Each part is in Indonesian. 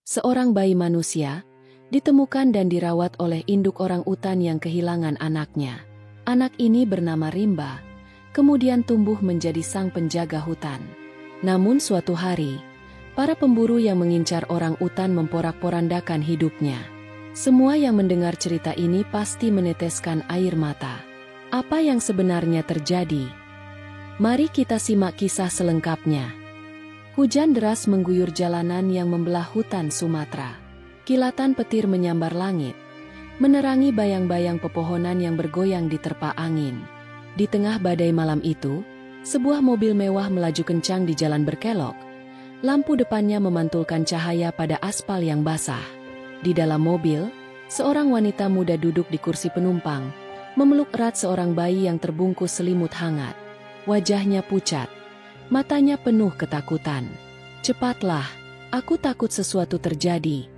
Seorang bayi manusia ditemukan dan dirawat oleh induk orang utan yang kehilangan anaknya. Anak ini bernama Rimba, kemudian tumbuh menjadi sang penjaga hutan. Namun suatu hari, para pemburu yang mengincar orang utan memporak-porandakan hidupnya. Semua yang mendengar cerita ini pasti meneteskan air mata. Apa yang sebenarnya terjadi? Mari kita simak kisah selengkapnya. Hujan deras mengguyur jalanan yang membelah hutan Sumatera. Kilatan petir menyambar langit, menerangi bayang-bayang pepohonan yang bergoyang diterpa angin. Di tengah badai malam itu, sebuah mobil mewah melaju kencang di jalan berkelok. Lampu depannya memantulkan cahaya pada aspal yang basah. Di dalam mobil, seorang wanita muda duduk di kursi penumpang, memeluk erat seorang bayi yang terbungkus selimut hangat. Wajahnya pucat, matanya penuh ketakutan. "Cepatlah, aku takut sesuatu terjadi."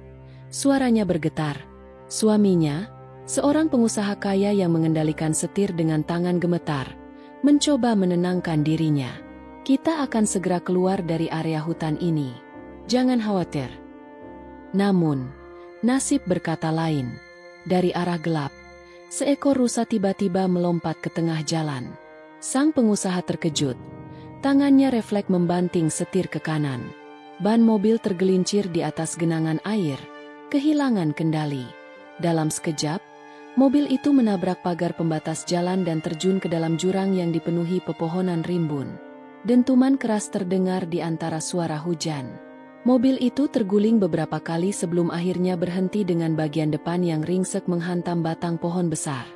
Suaranya bergetar. Suaminya, seorang pengusaha kaya yang mengendalikan setir dengan tangan gemetar, mencoba menenangkan dirinya. "Kita akan segera keluar dari area hutan ini. Jangan khawatir." Namun, nasib berkata lain. Dari arah gelap, seekor rusa tiba-tiba melompat ke tengah jalan. Sang pengusaha terkejut. Tangannya refleks membanting setir ke kanan. Ban mobil tergelincir di atas genangan air, kehilangan kendali. Dalam sekejap, mobil itu menabrak pagar pembatas jalan dan terjun ke dalam jurang yang dipenuhi pepohonan rimbun. Dentuman keras terdengar di antara suara hujan. Mobil itu terguling beberapa kali sebelum akhirnya berhenti dengan bagian depan yang ringsek menghantam batang pohon besar.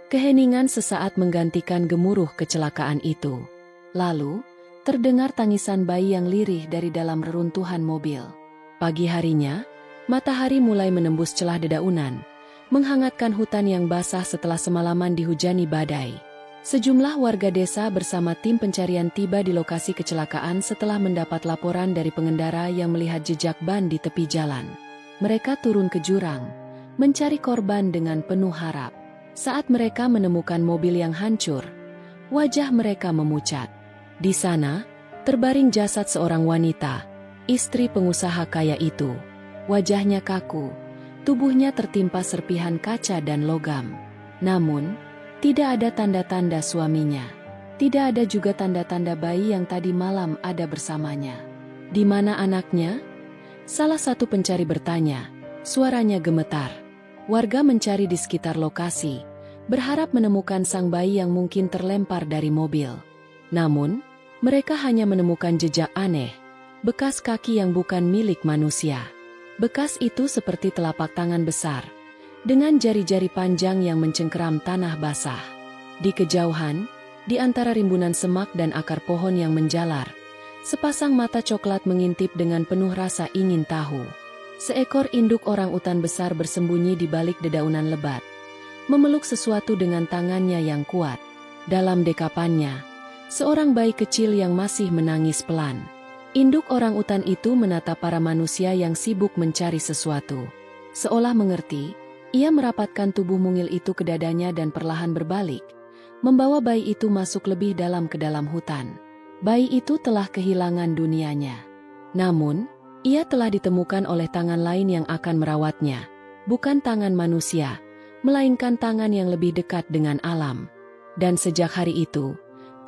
Keheningan sesaat menggantikan gemuruh kecelakaan itu. Lalu, terdengar tangisan bayi yang lirih dari dalam reruntuhan mobil. Pagi harinya, matahari mulai menembus celah dedaunan, menghangatkan hutan yang basah setelah semalaman dihujani badai. Sejumlah warga desa bersama tim pencarian tiba di lokasi kecelakaan setelah mendapat laporan dari pengendara yang melihat jejak ban di tepi jalan. Mereka turun ke jurang, mencari korban dengan penuh harap. Saat mereka menemukan mobil yang hancur, wajah mereka memucat. Di sana, terbaring jasad seorang wanita, istri pengusaha kaya itu. Wajahnya kaku, tubuhnya tertimpa serpihan kaca dan logam. Namun, tidak ada tanda-tanda suaminya. Tidak ada juga tanda-tanda bayi yang tadi malam ada bersamanya. "Di mana anaknya?" salah satu pencari bertanya. Suaranya gemetar. Warga mencari di sekitar lokasi, berharap menemukan sang bayi yang mungkin terlempar dari mobil. Namun, mereka hanya menemukan jejak aneh, bekas kaki yang bukan milik manusia. Bekas itu seperti telapak tangan besar, dengan jari-jari panjang yang mencengkeram tanah basah. Di kejauhan, di antara rimbunan semak dan akar pohon yang menjalar, sepasang mata coklat mengintip dengan penuh rasa ingin tahu. Seekor induk orang utan besar bersembunyi di balik dedaunan lebat, memeluk sesuatu dengan tangannya yang kuat. Dalam dekapannya, seorang bayi kecil yang masih menangis pelan. Induk orang utan itu menatap para manusia yang sibuk mencari sesuatu. Seolah mengerti, ia merapatkan tubuh mungil itu ke dadanya dan perlahan berbalik, membawa bayi itu masuk lebih dalam ke dalam hutan. Bayi itu telah kehilangan dunianya. Namun, ia telah ditemukan oleh tangan lain yang akan merawatnya. Bukan tangan manusia, melainkan tangan yang lebih dekat dengan alam. Dan sejak hari itu,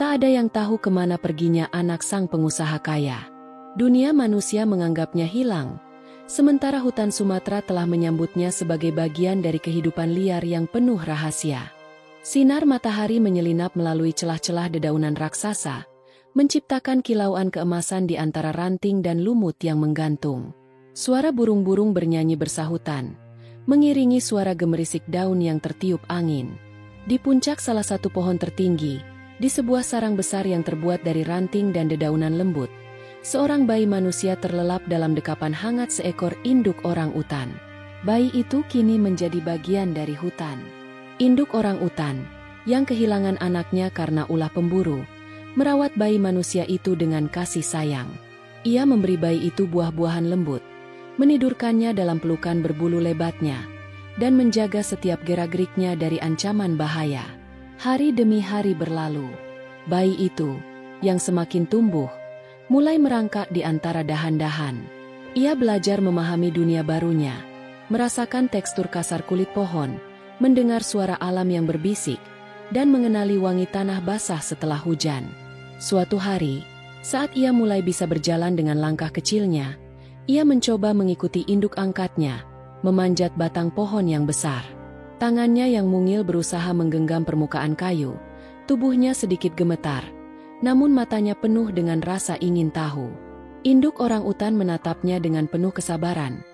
tak ada yang tahu kemana perginya anak sang pengusaha kaya. Dunia manusia menganggapnya hilang, sementara hutan Sumatera telah menyambutnya sebagai bagian dari kehidupan liar yang penuh rahasia. Sinar matahari menyelinap melalui celah-celah dedaunan raksasa, menciptakan kilauan keemasan di antara ranting dan lumut yang menggantung. Suara burung-burung bernyanyi bersahutan, mengiringi suara gemerisik daun yang tertiup angin. Di puncak salah satu pohon tertinggi, di sebuah sarang besar yang terbuat dari ranting dan dedaunan lembut, seorang bayi manusia terlelap dalam dekapan hangat seekor induk orang utan. Bayi itu kini menjadi bagian dari hutan. Induk orang utan, yang kehilangan anaknya karena ulah pemburu, merawat bayi manusia itu dengan kasih sayang. Ia memberi bayi itu buah-buahan lembut, menidurkannya dalam pelukan berbulu lebatnya, dan menjaga setiap gerak-geriknya dari ancaman bahaya. Hari demi hari berlalu. Bayi itu, yang semakin tumbuh, mulai merangkak di antara dahan-dahan. Ia belajar memahami dunia barunya, merasakan tekstur kasar kulit pohon, mendengar suara alam yang berbisik, dan mengenali wangi tanah basah setelah hujan. Suatu hari, saat ia mulai bisa berjalan dengan langkah kecilnya, ia mencoba mengikuti induk angkatnya, memanjat batang pohon yang besar. Tangannya yang mungil berusaha menggenggam permukaan kayu, tubuhnya sedikit gemetar, namun matanya penuh dengan rasa ingin tahu. Induk orang utan menatapnya dengan penuh kesabaran,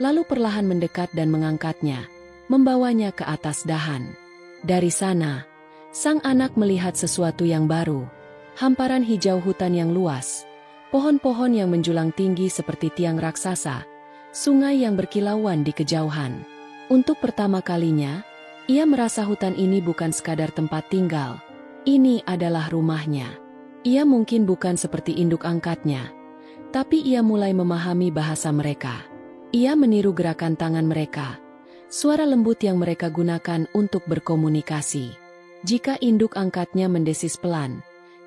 lalu perlahan mendekat dan mengangkatnya, membawanya ke atas dahan. Dari sana, sang anak melihat sesuatu yang baru. Hamparan hijau hutan yang luas, pohon-pohon yang menjulang tinggi seperti tiang raksasa, sungai yang berkilauan di kejauhan. Untuk pertama kalinya, ia merasa hutan ini bukan sekadar tempat tinggal. Ini adalah rumahnya. Ia mungkin bukan seperti induk angkatnya, tapi ia mulai memahami bahasa mereka. Ia meniru gerakan tangan mereka, suara lembut yang mereka gunakan untuk berkomunikasi. Jika induk angkatnya mendesis pelan,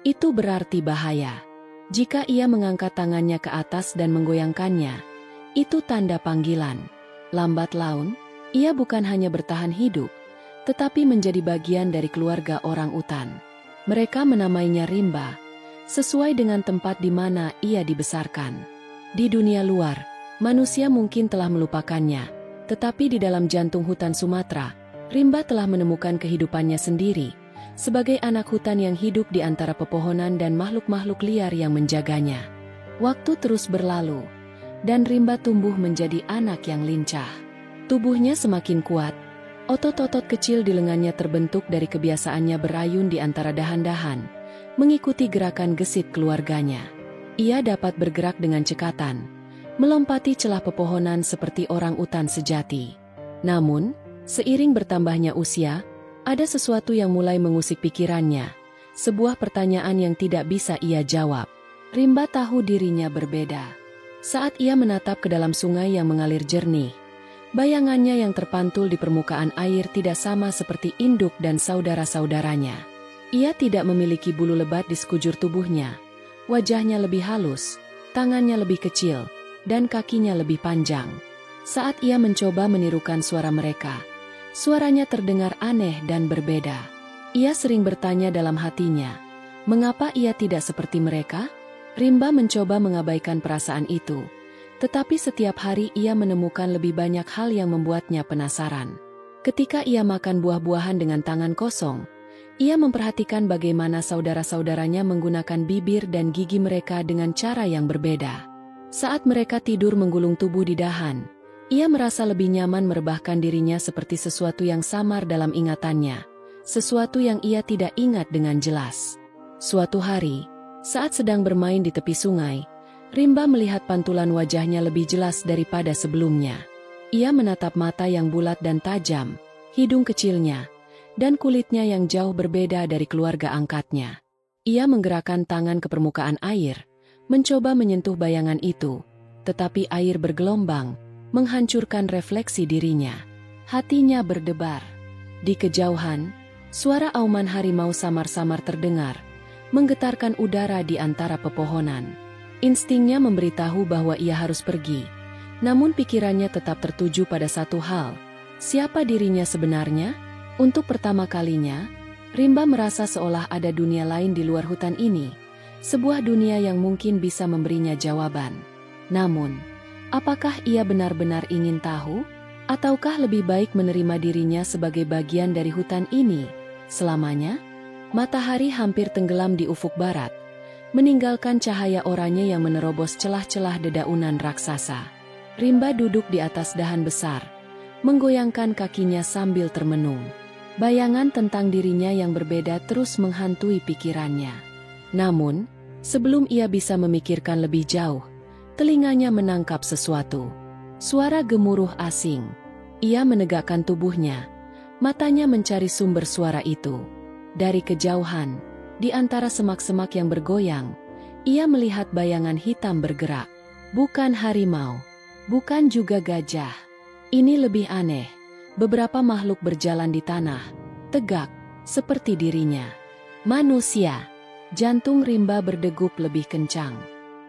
itu berarti bahaya. Jika ia mengangkat tangannya ke atas dan menggoyangkannya, itu tanda panggilan. Lambat laun, ia bukan hanya bertahan hidup, tetapi menjadi bagian dari keluarga orang utan. Mereka menamainya Rimba, sesuai dengan tempat di mana ia dibesarkan. Di dunia luar, manusia mungkin telah melupakannya, tetapi di dalam jantung hutan Sumatera, Rimba telah menemukan kehidupannya sendiri, sebagai anak hutan yang hidup di antara pepohonan dan makhluk-makhluk liar yang menjaganya. Waktu terus berlalu, dan Rimba tumbuh menjadi anak yang lincah. Tubuhnya semakin kuat, otot-otot kecil di lengannya terbentuk dari kebiasaannya berayun di antara dahan-dahan, mengikuti gerakan gesit keluarganya. Ia dapat bergerak dengan cekatan, melompati celah pepohonan seperti orang utan sejati. Namun, seiring bertambahnya usia, ada sesuatu yang mulai mengusik pikirannya, sebuah pertanyaan yang tidak bisa ia jawab. Rimba tahu dirinya berbeda. Saat ia menatap ke dalam sungai yang mengalir jernih, bayangannya yang terpantul di permukaan air tidak sama seperti induk dan saudara-saudaranya. Ia tidak memiliki bulu lebat di sekujur tubuhnya, wajahnya lebih halus, tangannya lebih kecil, dan kakinya lebih panjang. Saat ia mencoba menirukan suara mereka, suaranya terdengar aneh dan berbeda. Ia sering bertanya dalam hatinya, mengapa ia tidak seperti mereka? Rimba mencoba mengabaikan perasaan itu, tetapi setiap hari ia menemukan lebih banyak hal yang membuatnya penasaran. Ketika ia makan buah-buahan dengan tangan kosong, ia memperhatikan bagaimana saudara-saudaranya menggunakan bibir dan gigi mereka dengan cara yang berbeda. Saat mereka tidur menggulung tubuh di dahan, ia merasa lebih nyaman merebahkan dirinya seperti sesuatu yang samar dalam ingatannya, sesuatu yang ia tidak ingat dengan jelas. Suatu hari, saat sedang bermain di tepi sungai, Rimba melihat pantulan wajahnya lebih jelas daripada sebelumnya. Ia menatap mata yang bulat dan tajam, hidung kecilnya, dan kulitnya yang jauh berbeda dari keluarga angkatnya. Ia menggerakkan tangan ke permukaan air, mencoba menyentuh bayangan itu, tetapi air bergelombang, menghancurkan refleksi dirinya. Hatinya berdebar. Di kejauhan, suara auman harimau samar-samar terdengar, menggetarkan udara di antara pepohonan. Instingnya memberitahu bahwa ia harus pergi, namun pikirannya tetap tertuju pada satu hal, siapa dirinya sebenarnya? Untuk pertama kalinya, Rimba merasa seolah ada dunia lain di luar hutan ini, sebuah dunia yang mungkin bisa memberinya jawaban. Namun, apakah ia benar-benar ingin tahu? Ataukah lebih baik menerima dirinya sebagai bagian dari hutan ini selamanya? Matahari hampir tenggelam di ufuk barat, meninggalkan cahaya oranye yang menerobos celah-celah dedaunan raksasa. Rimba duduk di atas dahan besar, menggoyangkan kakinya sambil termenung. Bayangan tentang dirinya yang berbeda terus menghantui pikirannya. Namun, sebelum ia bisa memikirkan lebih jauh, telinganya menangkap sesuatu. Suara gemuruh asing. Ia menegakkan tubuhnya, matanya mencari sumber suara itu. Dari kejauhan, di antara semak-semak yang bergoyang, ia melihat bayangan hitam bergerak. Bukan harimau, bukan juga gajah. Ini lebih aneh. Beberapa makhluk berjalan di tanah, tegak, seperti dirinya. Manusia. Jantung Rimba berdegup lebih kencang.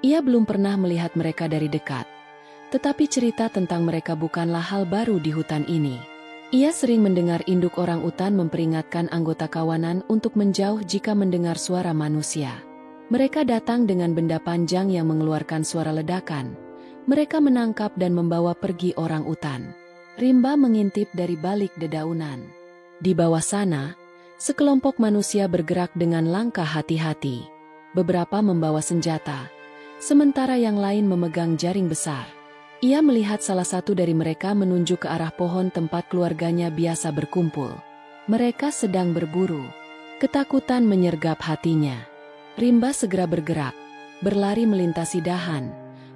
Ia belum pernah melihat mereka dari dekat, Tetapi cerita tentang mereka bukanlah hal baru di hutan ini. Ia sering mendengar induk orang utan memperingatkan anggota kawanan untuk menjauh jika mendengar suara manusia. Mereka datang dengan benda panjang yang mengeluarkan suara ledakan. Mereka menangkap dan membawa pergi orang utan. Rimba mengintip dari balik dedaunan. Di bawah sana, sekelompok manusia bergerak dengan langkah hati-hati. Beberapa membawa senjata, sementara yang lain memegang jaring besar. Ia melihat salah satu dari mereka menunjuk ke arah pohon tempat keluarganya biasa berkumpul. Mereka sedang berburu. Ketakutan menyergap hatinya. Rimba segera bergerak, berlari melintasi dahan,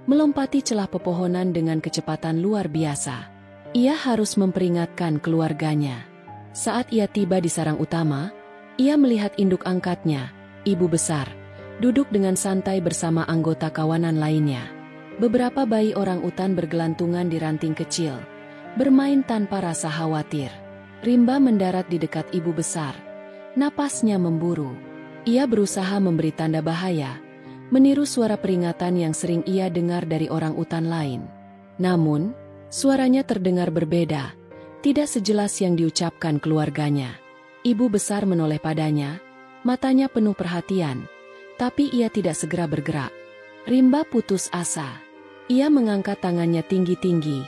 melompati celah pepohonan dengan kecepatan luar biasa. Ia harus memperingatkan keluarganya. Saat ia tiba di sarang utama, ia melihat induk angkatnya, ibu besar, duduk dengan santai bersama anggota kawanan lainnya. Beberapa bayi orang utan bergelantungan di ranting kecil, bermain tanpa rasa khawatir. Rimba mendarat di dekat ibu besar. Napasnya memburu. Ia berusaha memberi tanda bahaya, meniru suara peringatan yang sering ia dengar dari orang utan lain. Namun, suaranya terdengar berbeda, tidak sejelas yang diucapkan keluarganya. Ibu besar menoleh padanya, matanya penuh perhatian, tapi ia tidak segera bergerak. Rimba putus asa. Ia mengangkat tangannya tinggi-tinggi,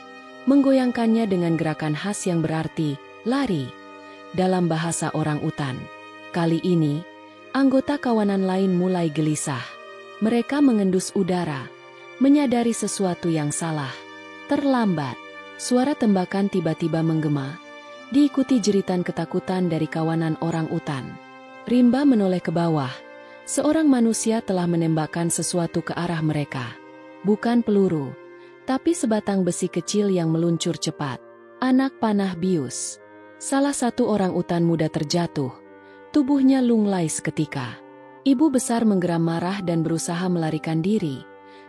menggoyangkannya dengan gerakan khas yang berarti, lari, dalam bahasa orang utan. Kali ini, anggota kawanan lain mulai gelisah. Mereka mengendus udara, menyadari sesuatu yang salah. Terlambat, suara tembakan tiba-tiba menggema, diikuti jeritan ketakutan dari kawanan orang utan. Rimba menoleh ke bawah. Seorang manusia telah menembakkan sesuatu ke arah mereka. Bukan peluru, tapi sebatang besi kecil yang meluncur cepat. Anak panah bius. Salah satu orang utan muda terjatuh. Tubuhnya lunglai seketika. Ibu besar menggeram marah dan berusaha melarikan diri.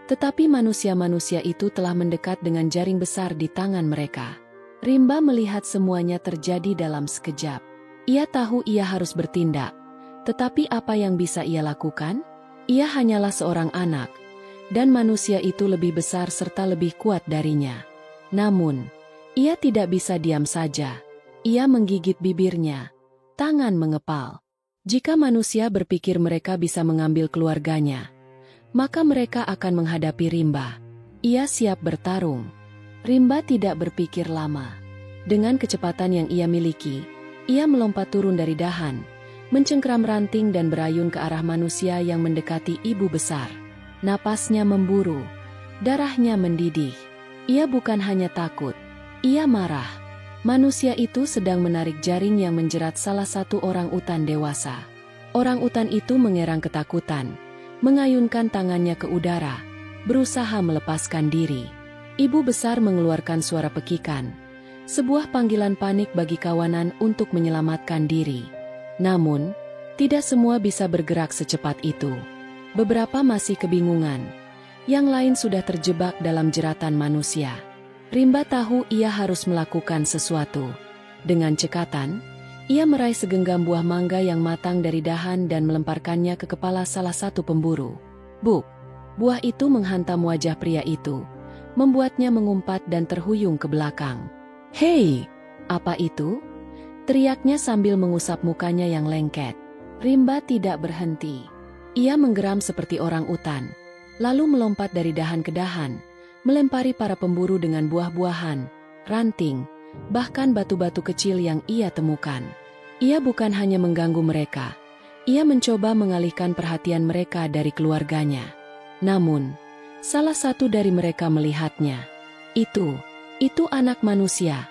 Tetapi manusia-manusia itu telah mendekat dengan jaring besar di tangan mereka. Rimba melihat semuanya terjadi dalam sekejap. Ia tahu ia harus bertindak. Tetapi apa yang bisa ia lakukan? Ia hanyalah seorang anak. Dan manusia itu lebih besar serta lebih kuat darinya. Namun, ia tidak bisa diam saja. Ia menggigit bibirnya. Tangan mengepal. Jika manusia berpikir mereka bisa mengambil keluarganya, maka mereka akan menghadapi Rimba. Ia siap bertarung. Rimba tidak berpikir lama. Dengan kecepatan yang ia miliki, ia melompat turun dari dahan, mencengkeram ranting dan berayun ke arah manusia yang mendekati ibu besar. Napasnya memburu, darahnya mendidih. Ia bukan hanya takut, ia marah. Manusia itu sedang menarik jaring yang menjerat salah satu orang utan dewasa. Orang utan itu mengerang ketakutan, mengayunkan tangannya ke udara, berusaha melepaskan diri. Ibu besar mengeluarkan suara pekikan, sebuah panggilan panik bagi kawanan untuk menyelamatkan diri. Namun, tidak semua bisa bergerak secepat itu. Beberapa masih kebingungan, yang lain sudah terjebak dalam jeratan manusia. Rimba tahu ia harus melakukan sesuatu. Dengan cekatan, ia meraih segenggam buah mangga yang matang dari dahan dan melemparkannya ke kepala salah satu pemburu. Buk! Buah itu menghantam wajah pria itu, membuatnya mengumpat dan terhuyung ke belakang. "Hei! Apa itu?" teriaknya sambil mengusap mukanya yang lengket. Rimba tidak berhenti. Ia menggeram seperti orang utan, lalu melompat dari dahan ke dahan, melempari para pemburu dengan buah-buahan, ranting, bahkan batu-batu kecil yang ia temukan. Ia bukan hanya mengganggu mereka, ia mencoba mengalihkan perhatian mereka dari keluarganya. Namun, salah satu dari mereka melihatnya. Itu anak manusia,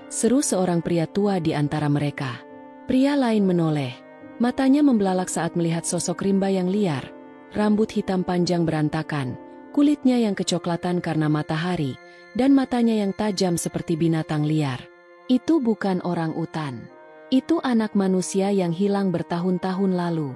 seru seorang pria tua di antara mereka. Pria lain menoleh. Matanya membelalak saat melihat sosok Rimba yang liar, rambut hitam panjang berantakan, kulitnya yang kecoklatan karena matahari, dan matanya yang tajam seperti binatang liar. Itu bukan orang utan. Itu anak manusia yang hilang bertahun-tahun lalu.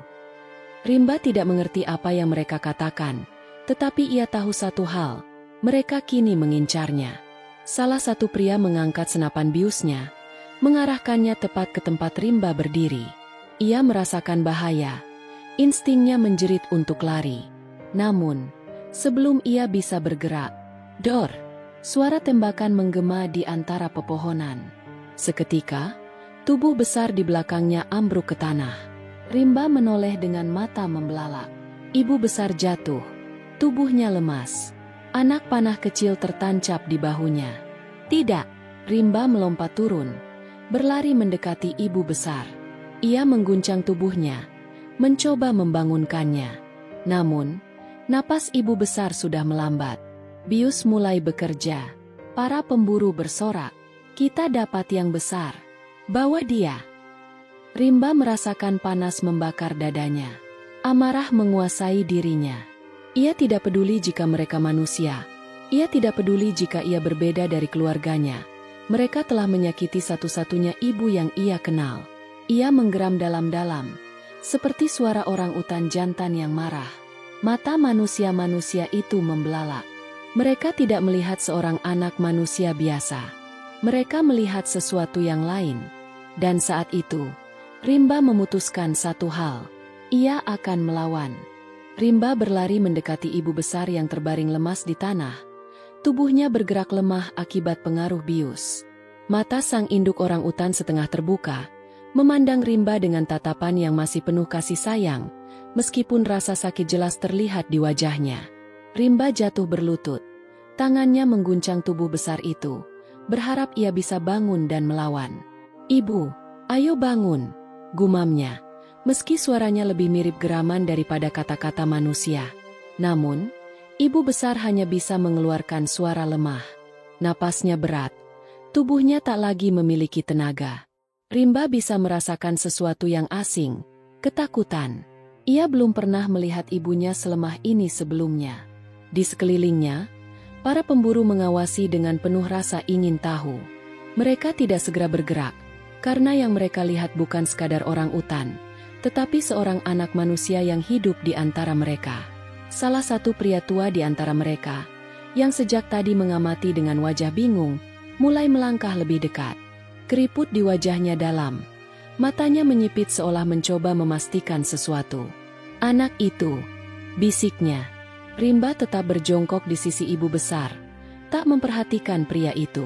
Rimba tidak mengerti apa yang mereka katakan, tetapi ia tahu satu hal, mereka kini mengincarnya. Salah satu pria mengangkat senapan biusnya, mengarahkannya tepat ke tempat Rimba berdiri. Ia merasakan bahaya. Instingnya menjerit untuk lari. Namun, sebelum ia bisa bergerak, dor! Suara tembakan menggema di antara pepohonan. Seketika, tubuh besar di belakangnya ambruk ke tanah. Rimba menoleh dengan mata membelalak. Ibu besar jatuh. Tubuhnya lemas. Anak panah kecil tertancap di bahunya. Tidak, Rimba melompat turun, berlari mendekati ibu besar. Ia mengguncang tubuhnya, mencoba membangunkannya. Namun, napas ibu besar sudah melambat. Bius mulai bekerja. Para pemburu bersorak. Kita dapat yang besar. Bawa dia. Rimba merasakan panas membakar dadanya. Amarah menguasai dirinya. Ia tidak peduli jika mereka manusia. Ia tidak peduli jika ia berbeda dari keluarganya. Mereka telah menyakiti satu-satunya ibu yang ia kenal. Ia menggeram dalam-dalam, seperti suara orang utan jantan yang marah. Mata manusia-manusia itu membelalak. Mereka tidak melihat seorang anak manusia biasa. Mereka melihat sesuatu yang lain. Dan saat itu, Rimba memutuskan satu hal. Ia akan melawan. Rimba berlari mendekati ibu besar yang terbaring lemas di tanah. Tubuhnya bergerak lemah akibat pengaruh bius. Mata sang induk orang utan setengah terbuka, memandang Rimba dengan tatapan yang masih penuh kasih sayang, meskipun rasa sakit jelas terlihat di wajahnya. Rimba jatuh berlutut. Tangannya mengguncang tubuh besar itu, berharap ia bisa bangun dan melawan. "Ibu, ayo bangun," gumamnya, meski suaranya lebih mirip geraman daripada kata-kata manusia. Namun, ibu besar hanya bisa mengeluarkan suara lemah. Napasnya berat, tubuhnya tak lagi memiliki tenaga. Rimba bisa merasakan sesuatu yang asing, ketakutan. Ia belum pernah melihat ibunya selemah ini sebelumnya. Di sekelilingnya, para pemburu mengawasi dengan penuh rasa ingin tahu. Mereka tidak segera bergerak, karena yang mereka lihat bukan sekadar orang utan, tetapi seorang anak manusia yang hidup di antara mereka. Salah satu pria tua di antara mereka, yang sejak tadi mengamati dengan wajah bingung, mulai melangkah lebih dekat. Keriput di wajahnya dalam. Matanya menyipit seolah mencoba memastikan sesuatu. "Anak itu," bisiknya. Rimba tetap berjongkok di sisi ibu besar, tak memperhatikan pria itu.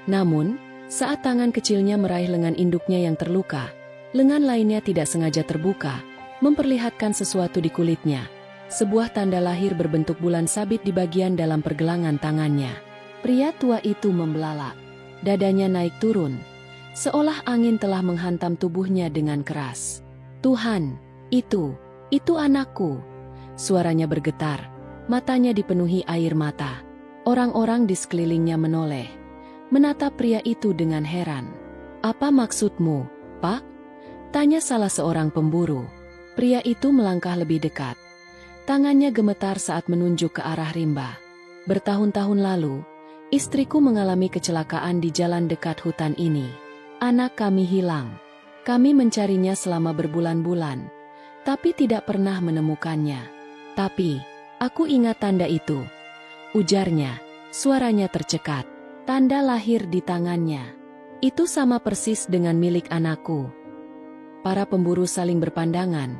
Namun, saat tangan kecilnya meraih lengan induknya yang terluka, lengan lainnya tidak sengaja terbuka, memperlihatkan sesuatu di kulitnya. Sebuah tanda lahir berbentuk bulan sabit di bagian dalam pergelangan tangannya. Pria tua itu membelalak. Dadanya naik turun, seolah angin telah menghantam tubuhnya dengan keras. "Tuhan, itu anakku." Suaranya bergetar. Matanya dipenuhi air mata. Orang-orang di sekelilingnya menoleh, menatap pria itu dengan heran. "Apa maksudmu, Pak?" tanya salah seorang pemburu. Pria itu melangkah lebih dekat. Tangannya gemetar saat menunjuk ke arah Rimba. "Bertahun-tahun lalu, istriku mengalami kecelakaan di jalan dekat hutan ini. Anak kami hilang. Kami mencarinya selama berbulan-bulan, tapi tidak pernah menemukannya. Tapi aku ingat tanda itu," ujarnya. Suaranya tercekat. "Tanda lahir di tangannya. Itu sama persis dengan milik anakku." Para pemburu saling berpandangan,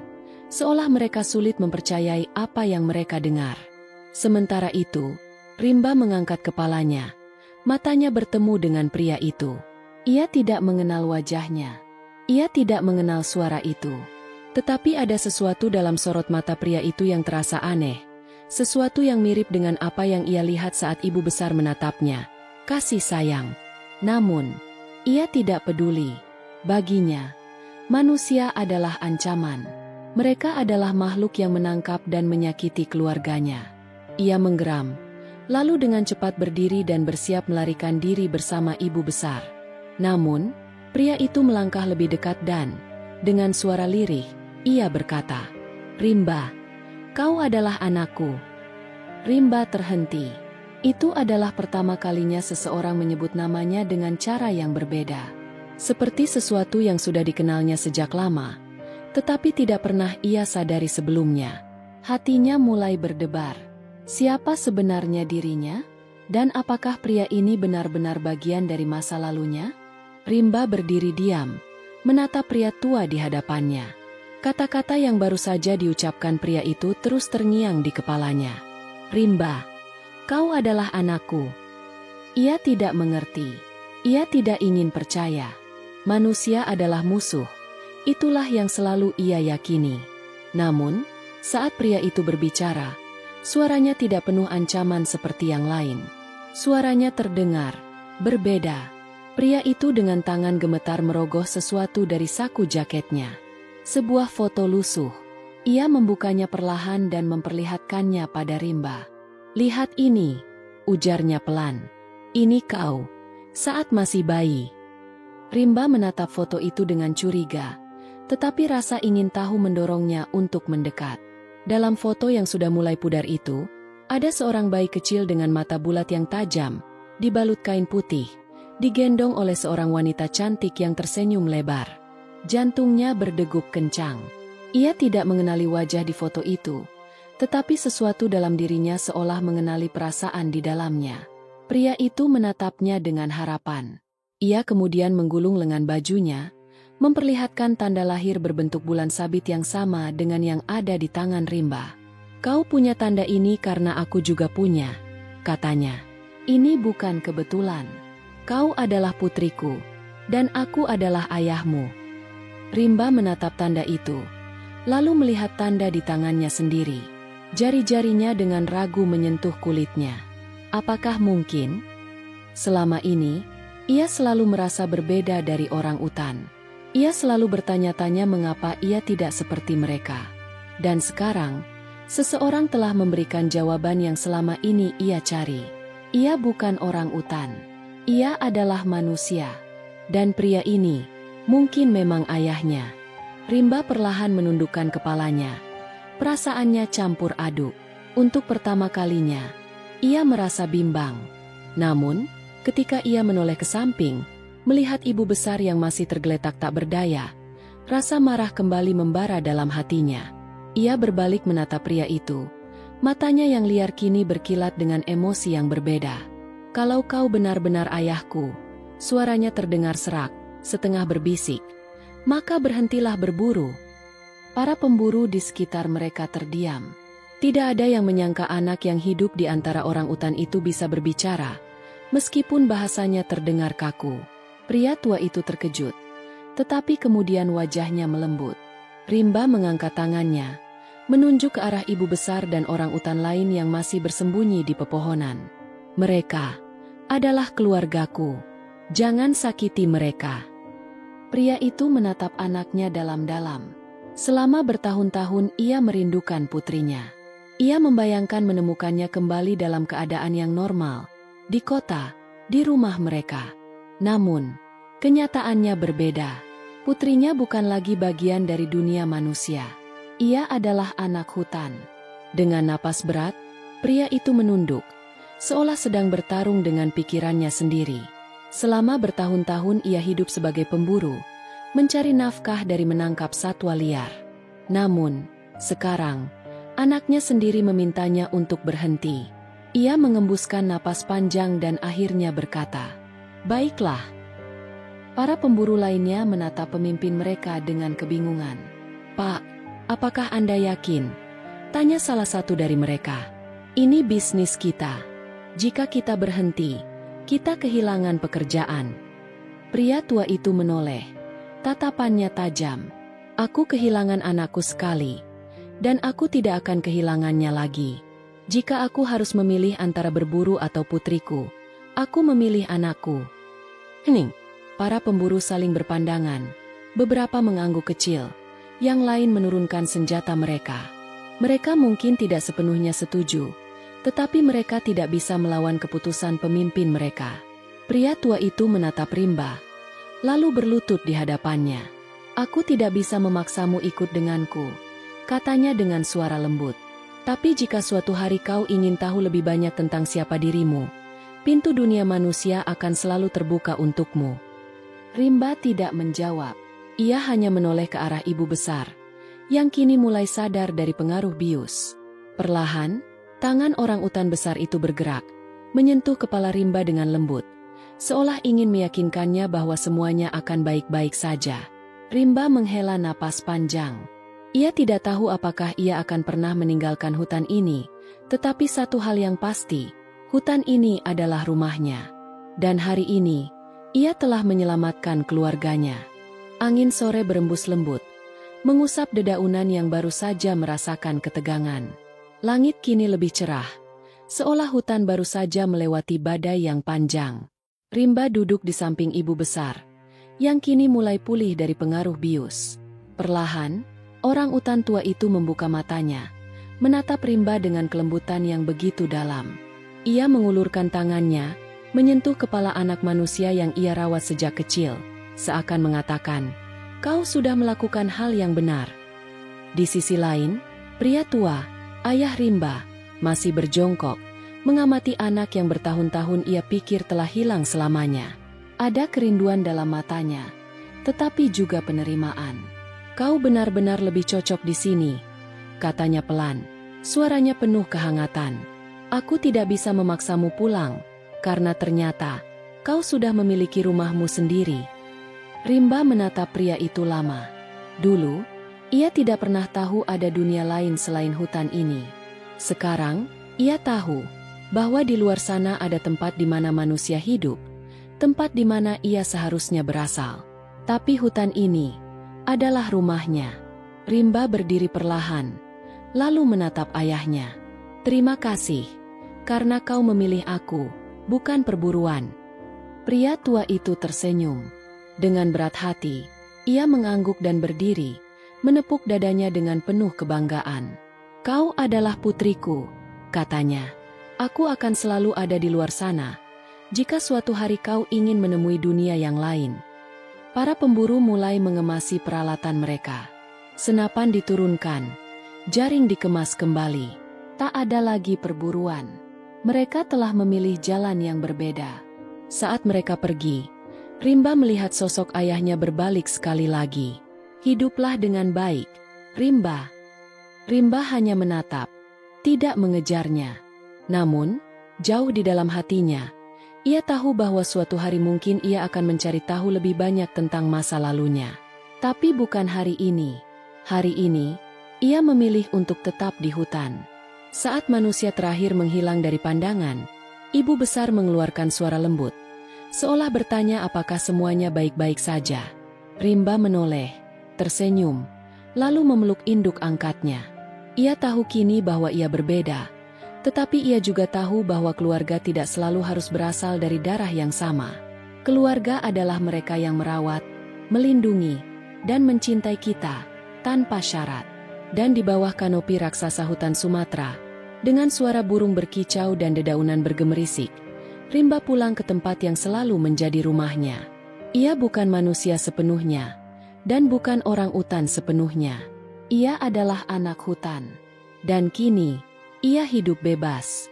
seolah mereka sulit mempercayai apa yang mereka dengar. Sementara itu, Rimba mengangkat kepalanya. Matanya bertemu dengan pria itu. Ia tidak mengenal wajahnya. Ia tidak mengenal suara itu. Tetapi ada sesuatu dalam sorot mata pria itu yang terasa aneh. Sesuatu yang mirip dengan apa yang ia lihat saat ibu besar menatapnya. Kasih sayang. Namun, ia tidak peduli. Baginya, manusia adalah ancaman. Mereka adalah makhluk yang menangkap dan menyakiti keluarganya. Ia menggeram, lalu dengan cepat berdiri dan bersiap melarikan diri bersama ibu besar. Namun, pria itu melangkah lebih dekat dan, dengan suara lirih, ia berkata, "Rimba, kau adalah anakku." Rimba terhenti. Itu adalah pertama kalinya seseorang menyebut namanya dengan cara yang berbeda. Seperti sesuatu yang sudah dikenalnya sejak lama, tetapi tidak pernah ia sadari sebelumnya. Hatinya mulai berdebar. Siapa sebenarnya dirinya? Dan apakah pria ini benar-benar bagian dari masa lalunya? Rimba berdiri diam, menatap pria tua di hadapannya. Kata-kata yang baru saja diucapkan pria itu terus terngiang di kepalanya. "Rimba, kau adalah anakku." Ia tidak mengerti. Ia tidak ingin percaya. Manusia adalah musuh. Itulah yang selalu ia yakini. Namun, saat pria itu berbicara, suaranya tidak penuh ancaman seperti yang lain. Suaranya terdengar berbeda. Pria itu dengan tangan gemetar merogoh sesuatu dari saku jaketnya. Sebuah foto lusuh. Ia membukanya perlahan dan memperlihatkannya pada Rimba. "Lihat ini," ujarnya pelan. "Ini kau, saat masih bayi." Rimba menatap foto itu dengan curiga, tetapi rasa ingin tahu mendorongnya untuk mendekat. Dalam foto yang sudah mulai pudar itu, ada seorang bayi kecil dengan mata bulat yang tajam, dibalut kain putih, digendong oleh seorang wanita cantik yang tersenyum lebar. Jantungnya berdegup kencang. Ia tidak mengenali wajah di foto itu, tetapi sesuatu dalam dirinya seolah mengenali perasaan di dalamnya. Pria itu menatapnya dengan harapan. Ia kemudian menggulung lengan bajunya, memperlihatkan tanda lahir berbentuk bulan sabit yang sama dengan yang ada di tangan Rimba. "Kau punya tanda ini karena aku juga punya," katanya. "Ini bukan kebetulan. Kau adalah putriku, dan aku adalah ayahmu." Rimba menatap tanda itu, lalu melihat tanda di tangannya sendiri. Jari-jarinya dengan ragu menyentuh kulitnya. Apakah mungkin? Selama ini, ia selalu merasa berbeda dari orang utan. Ia selalu bertanya-tanya mengapa ia tidak seperti mereka. Dan sekarang, seseorang telah memberikan jawaban yang selama ini ia cari. Ia bukan orang utan. Ia adalah manusia. Dan pria ini, mungkin memang ayahnya. Rimba perlahan menundukkan kepalanya. Perasaannya campur aduk. Untuk pertama kalinya, ia merasa bimbang. Namun, ketika ia menoleh ke samping, melihat ibu besar yang masih tergeletak tak berdaya, rasa marah kembali membara dalam hatinya. Ia berbalik menatap pria itu. Matanya yang liar kini berkilat dengan emosi yang berbeda. "Kalau kau benar-benar ayahku," suaranya terdengar serak, setengah berbisik, "maka berhentilah berburu." Para pemburu di sekitar mereka terdiam. Tidak ada yang menyangka anak yang hidup di antara orang utan itu bisa berbicara, meskipun bahasanya terdengar kaku. Pria tua itu terkejut, tetapi kemudian wajahnya melembut. Rimba mengangkat tangannya, menunjuk ke arah ibu besar dan orang utan lain yang masih bersembunyi di pepohonan. "Mereka adalah keluargaku. Jangan sakiti mereka." Pria itu menatap anaknya dalam-dalam. Selama bertahun-tahun ia merindukan putrinya. Ia membayangkan menemukannya kembali dalam keadaan yang normal, di kota, di rumah mereka. Namun, kenyataannya berbeda. Putrinya bukan lagi bagian dari dunia manusia. Ia adalah anak hutan. Dengan napas berat, pria itu menunduk, seolah sedang bertarung dengan pikirannya sendiri. Selama bertahun-tahun ia hidup sebagai pemburu, mencari nafkah dari menangkap satwa liar. Namun, sekarang, anaknya sendiri memintanya untuk berhenti. Ia mengembuskan napas panjang dan akhirnya berkata, "Baiklah." Para pemburu lainnya menatap pemimpin mereka dengan kebingungan. "Pak, apakah Anda yakin?" tanya salah satu dari mereka. "Ini bisnis kita. Jika kita berhenti, kita kehilangan pekerjaan." Pria tua itu menoleh. Tatapannya tajam. "Aku kehilangan anakku sekali, dan aku tidak akan kehilangannya lagi. Jika aku harus memilih antara berburu atau putriku, aku memilih anakku." Hening. Para pemburu saling berpandangan. Beberapa mengangguk kecil, yang lain menurunkan senjata mereka. Mereka mungkin tidak sepenuhnya setuju, tetapi mereka tidak bisa melawan keputusan pemimpin mereka. Pria tua itu menatap Rimba, lalu berlutut di hadapannya. "Aku tidak bisa memaksamu ikut denganku," katanya dengan suara lembut. "Tapi jika suatu hari kau ingin tahu lebih banyak tentang siapa dirimu, pintu dunia manusia akan selalu terbuka untukmu." Rimba tidak menjawab. Ia hanya menoleh ke arah ibu besar, yang kini mulai sadar dari pengaruh bius. Perlahan, tangan orang utan besar itu bergerak, menyentuh kepala Rimba dengan lembut, seolah ingin meyakinkannya bahwa semuanya akan baik-baik saja. Rimba menghela napas panjang. Ia tidak tahu apakah ia akan pernah meninggalkan hutan ini, tetapi satu hal yang pasti, hutan ini adalah rumahnya. Dan hari ini, ia telah menyelamatkan keluarganya. Angin sore berembus lembut, mengusap dedaunan yang baru saja merasakan ketegangan. Langit kini lebih cerah, seolah hutan baru saja melewati badai yang panjang. Rimba duduk di samping ibu besar, yang kini mulai pulih dari pengaruh bius. Perlahan, orang utan tua itu membuka matanya, menatap Rimba dengan kelembutan yang begitu dalam. Ia mengulurkan tangannya, menyentuh kepala anak manusia yang ia rawat sejak kecil, seakan mengatakan, "Kau sudah melakukan hal yang benar." Di sisi lain, pria tua, ayah Rimba, masih berjongkok, mengamati anak yang bertahun-tahun ia pikir telah hilang selamanya. Ada kerinduan dalam matanya, tetapi juga penerimaan. "Kau benar-benar lebih cocok di sini," katanya pelan, suaranya penuh kehangatan. "Aku tidak bisa memaksamu pulang, karena ternyata kau sudah memiliki rumahmu sendiri." Rimba menatap pria itu lama. Dulu, ia tidak pernah tahu ada dunia lain selain hutan ini. Sekarang, ia tahu bahwa di luar sana ada tempat di mana manusia hidup, tempat di mana ia seharusnya berasal. Tapi hutan ini adalah rumahnya. Rimba berdiri perlahan, lalu menatap ayahnya. "Terima kasih, karena kau memilih aku, bukan perburuan." Pria tua itu tersenyum. Dengan berat hati, ia mengangguk dan berdiri, menepuk dadanya dengan penuh kebanggaan. "Kau adalah putriku," katanya. "Aku akan selalu ada di luar sana, jika suatu hari kau ingin menemui dunia yang lain." Para pemburu mulai mengemasi peralatan mereka. Senapan diturunkan, jaring dikemas kembali. Tak ada lagi perburuan. Mereka telah memilih jalan yang berbeda. Saat mereka pergi, Rimba melihat sosok ayahnya berbalik sekali lagi. "Hiduplah dengan baik, Rimba." Rimba hanya menatap, tidak mengejarnya. Namun, jauh di dalam hatinya, ia tahu bahwa suatu hari mungkin ia akan mencari tahu lebih banyak tentang masa lalunya. Tapi bukan hari ini. Hari ini, ia memilih untuk tetap di hutan. Saat manusia terakhir menghilang dari pandangan, ibu besar mengeluarkan suara lembut, seolah bertanya apakah semuanya baik-baik saja. Rimba menoleh, tersenyum, lalu memeluk induk angkatnya. Ia tahu kini bahwa ia berbeda, tetapi ia juga tahu bahwa keluarga tidak selalu harus berasal dari darah yang sama. Keluarga adalah mereka yang merawat, melindungi, dan mencintai kita, tanpa syarat. Dan di bawah kanopi raksasa hutan Sumatera, dengan suara burung berkicau dan dedaunan bergemerisik, Rimba pulang ke tempat yang selalu menjadi rumahnya. Ia bukan manusia sepenuhnya, dan bukan orang utan sepenuhnya. Ia adalah anak hutan. Dan kini, ia hidup bebas.